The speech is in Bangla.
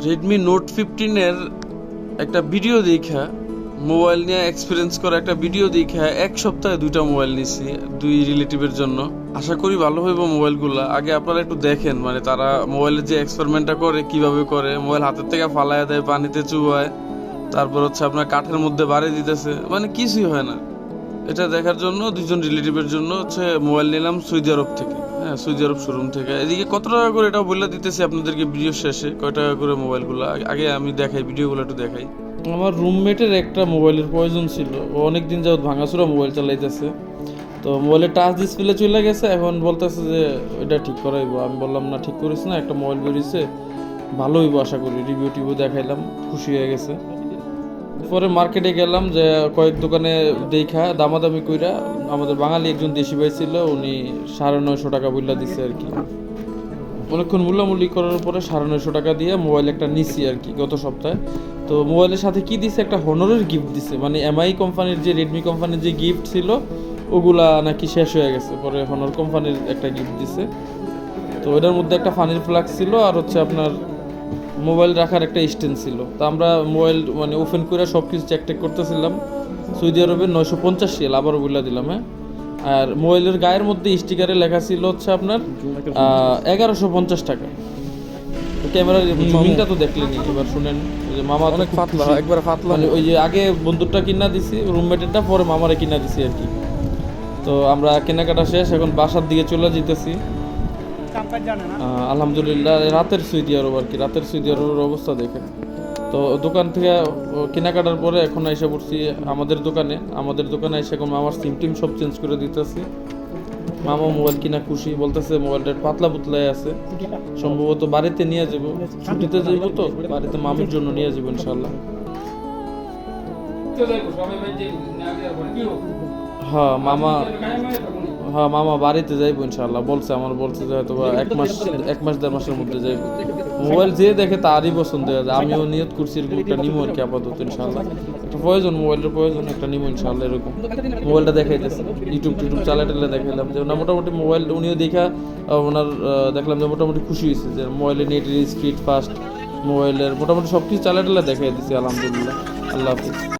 রেডমি নোট 15 এর একটা ভিডিও দেখা, মোবাইল নিয়ে এক্সপিরিয়েন্স করা একটা ভিডিও দেখা এক সপ্তাহে দুইটা মোবাইল নিছি দুই রিলেটিভের জন্য। আশা করি ভালো হইব মোবাইলগুলা। আগে আপনারা একটু দেখেন, মানে তারা মোবাইলের যে এক্সপেরিমেন্টটা করে কিভাবে করে, মোবাইল হাতের থেকে ফালাইয়া দেয়, পানিতে চুবায়, তারপর হচ্ছে আপনার কাঠের মধ্যে বাড়ি দিতেছে, মানে কিছুই হয় না। এটা দেখার জন্য দুইজন রিলেটিভের জন্য হচ্ছে মোবাইল নিলাম সৌদি আরব থেকে। হ্যাঁ, সৌদি আরব শোরুম থেকে। এদিকে কত টাকা করে এটাও বলে দিতেছি আপনাদেরকে ভিডিও শেষে, কয় টাকা করে মোবাইলগুলো। আগে আমি দেখাই, ভিডিওগুলো একটু দেখাই। আমার রুমমেটের একটা মোবাইলের প্রয়োজন ছিল, ও অনেকদিন যাবত ভাঙাচোরা মোবাইল চালাইতেছে। তো মোবাইলের টাচ ডিসপ্লে চলে গেছে, এখন বলতেছে যে এটা ঠিক করাইবো। আমি বললাম না, ঠিক করিস না, একটা মোবাইল বেরিয়েছে, ভালো হইব আশা করি। রিভিউ টিভিউ দেখাইলাম, খুশি হয়ে গেছে। পরে মার্কেটে গেলাম, যে কয়েক দোকানে দেখা দামাদামি কইরা আমাদের বাঙালি একজন দেশি ভাই ছিল, উনি 950 টাকা বইলা দিছে আর কি। অনেকক্ষণ মূল্যামূল্যি করার পরে 950 টাকা দিয়ে মোবাইল একটা নিছি আর কি গত সপ্তাহে। তো মোবাইলের সাথে কি দিছে, একটা হনরের গিফট দিছে, মানে এমআই কোম্পানির যে রেডমি কোম্পানির যে গিফট ছিল ওগুলা নাকি শেষ হয়ে গেছে, পরে হনর কোম্পানির একটা গিফট দিছে। তো ওটার মধ্যে একটা ফানির ফ্লাক্স ছিল, আর হচ্ছে আপনার মোবাইল রাখার একটা স্ট্যান্ড ছিল। তো আমরা মোবাইল মানে ওপেন করে সব কিছু চেক টেক করতেছিলাম। সৌদি আরবের 950 রিয়াল, আবারও বলে দিলাম। হ্যাঁ, আর মোবাইলের গায়ের মধ্যে স্টিকারে লেখা ছিল হচ্ছে আপনার 1150 টাকা। ক্যামেরার জুমিংটা তো দেখলেনি, এবার শুনেন যে মামা অনেক পাতলা, একবার পাতলা, মানে ওই যে আগে বন্ধুরটা কিনা দিছি রুমমেটেরটা, পরে মামারে কিনা দিছি আর কি। তো আমরা কেনাকাটা শেষ, এখন বাসার দিকে চলে যেতেছি। আলহামদুলিল্লাহ, রাতের সৌদি আরব আর কি, রাতের সৌদি আরবের অবস্থা দেখেন। তো দোকান থেকে কেনাকাটার পরে এখন এসে পড়ছি আমাদের দোকানে এসে এখন মামার সিম টিম সব চেঞ্জ করে দিতেছি। মামা মোবাইল কিনা খুশি, বলতেছে মোবাইলটা পাতলা পুতলাই আছে, সম্ভবত বাড়িতে নিয়ে যাব, ছুটিতে যাইব তো বাড়িতে মামির জন্য নিয়ে যাবো ইনশাল্লাহ। হ্যাঁ মামা বাড়িতে যাইবো ইনশাল্লাহ, বলছে যে হয়তো এক মাস 1.5 মাসের মধ্যে যাইবো। মোবাইল যে দেখে তারই পছন্দ হয়ে যায়। আমিও নিয়ত করছি এরকম একটা নিমো আর কি, আপাতত ইনশাল্লাহ। একটা মোবাইলের প্রয়োজন, একটা নিমো ইনশাল্লাহ। এরকম মোবাইলটা দেখাইতেছে, ইউটিউব চালাই দেখাইলাম যে না, মোটামুটি মোবাইল উনিও দেখা ওনার দেখলাম যে মোটামুটি খুশি হয়েছে, যে মোবাইলের নেট স্পিড ফাস্ট, মোবাইলের মোটামুটি সব কিছু চালাই দেখাই দিচ্ছি। আলহামদুলিল্লাহ, আল্লাহ হাফিজ।